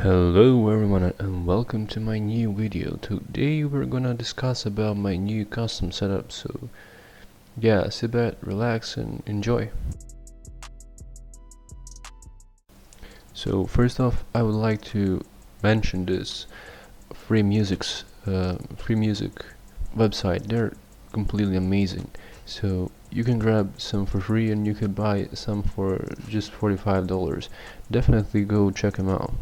Hello everyone and welcome to my new video. Today we're gonna discuss about my new custom setup, so yeah, sit back, relax and enjoy. So first off, I would like to mention this free music website. They're completely amazing, so you can grab some for free and you can buy some for just $45. Definitely go check them out.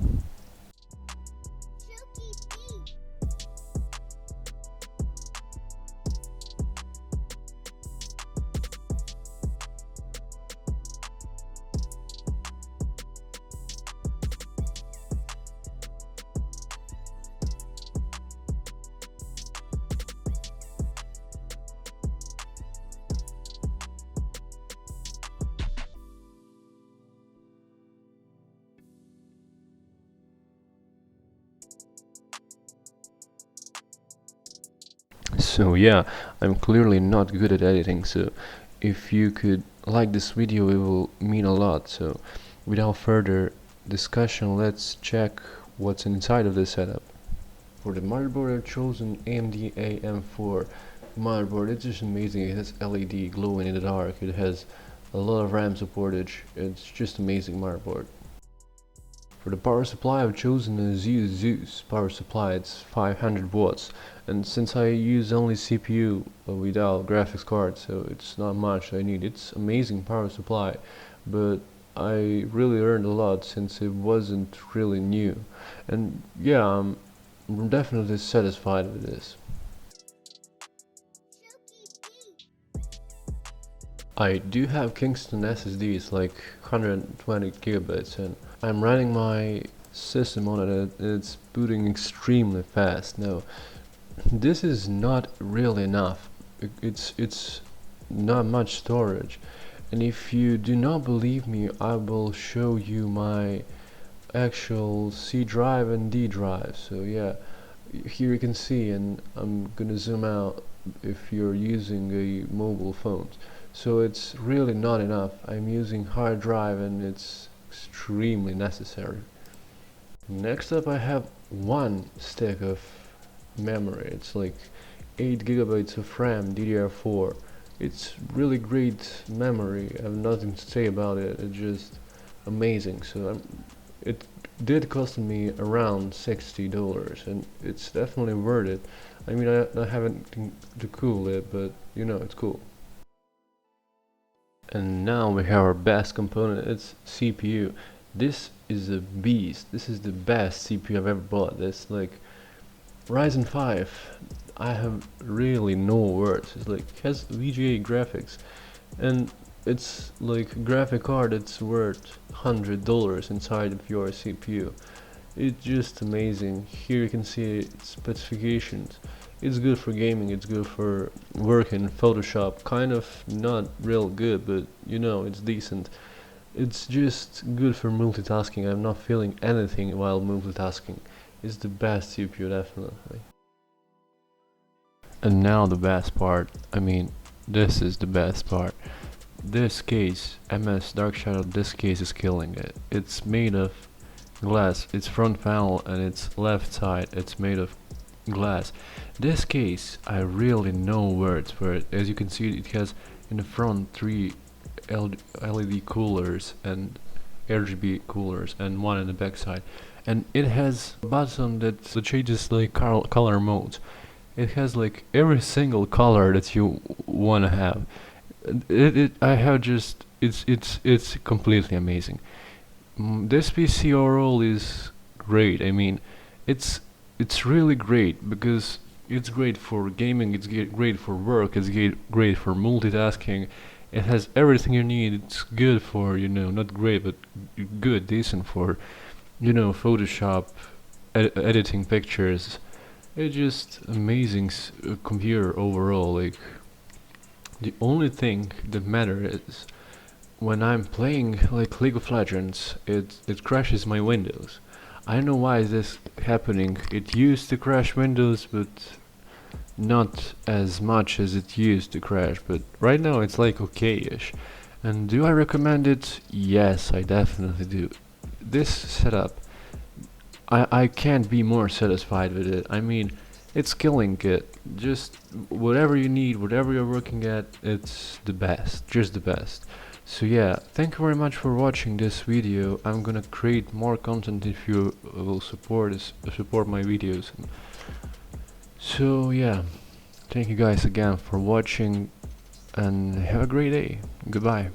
So yeah, I'm clearly not good at editing, so if you could like this video it will mean a lot. So without further discussion, let's check what's inside of this setup. For the motherboard, I've chosen AMD AM4 motherboard. It's just amazing. It has LED glowing in the dark, it has a lot of RAM supportage. It's just amazing motherboard. For the power supply, I've chosen a Zeus power supply. It's 500 watts, and since I use only CPU without graphics card, so it's not much I need. It's amazing power supply, but I really learned a lot since it wasn't really new, and yeah, I'm definitely satisfied with this. I do have Kingston SSDs, like 120 gigabytes, and I'm running my system on it and it's booting extremely fast. Now, this is not really enough. It's not much storage. And if you do not believe me, I will show you my actual C drive and D drive. So yeah, here you can see, and I'm gonna zoom out if you're using a mobile phone. So it's really not enough. I'm using hard drive and it's extremely necessary. Next up, I have one stick of memory. It's like 8 gigabytes of RAM, DDR4. It's really great memory. I have nothing to say about it. It's just amazing. So it did cost me around $60, and it's definitely worth it. I mean, I haven't to cool it, but you know, it's cool. And now we have our best component. It's CPU. This is a beast. This is the best CPU I've ever bought. It's like Ryzen 5. I have really no words. It's like, it has VGA graphics, and it's like graphic card. It's worth $100 inside of your CPU. It's just amazing. Here you can see specifications. It's good for gaming, it's good for working in Photoshop. Kind of not real good, but you know, it's decent. It's just good for multitasking. I'm not feeling anything while multitasking. It's the best CPU, definitely. And now the best part. I mean, this is the best part. This case, MS Dark Shadow, this case is killing it. It's made of glass. Its front panel and its left side, it's made of glass. This case, I really know words for it. As you can see, it has in the front 3 LED coolers and RGB coolers, and one in the back side, and it has a button that changes like color modes. It has like every single color that you wanna have. I have just it's completely amazing. This PC overall is great. I mean, it's really great because it's great for gaming, it's great for work, it's great for multitasking. It has everything you need. It's good for, you know, not great but good, decent for, you know, Photoshop, editing pictures. It's just amazing computer overall. Like, the only thing that matters is when I'm playing like League of Legends, it crashes my Windows. I don't know why is this happening. It used to crash Windows, but not as much as it used to crash. But right now it's like okay-ish. And do I recommend it? Yes, I definitely do. This setup I can't be more satisfied with it. I mean, it's killing it. Just whatever you need, whatever you're working at, it's the best, just the best. So yeah, thank you very much for watching this video. I'm gonna create more content if you will support my videos. So yeah, thank you guys again for watching and have a great day. Goodbye.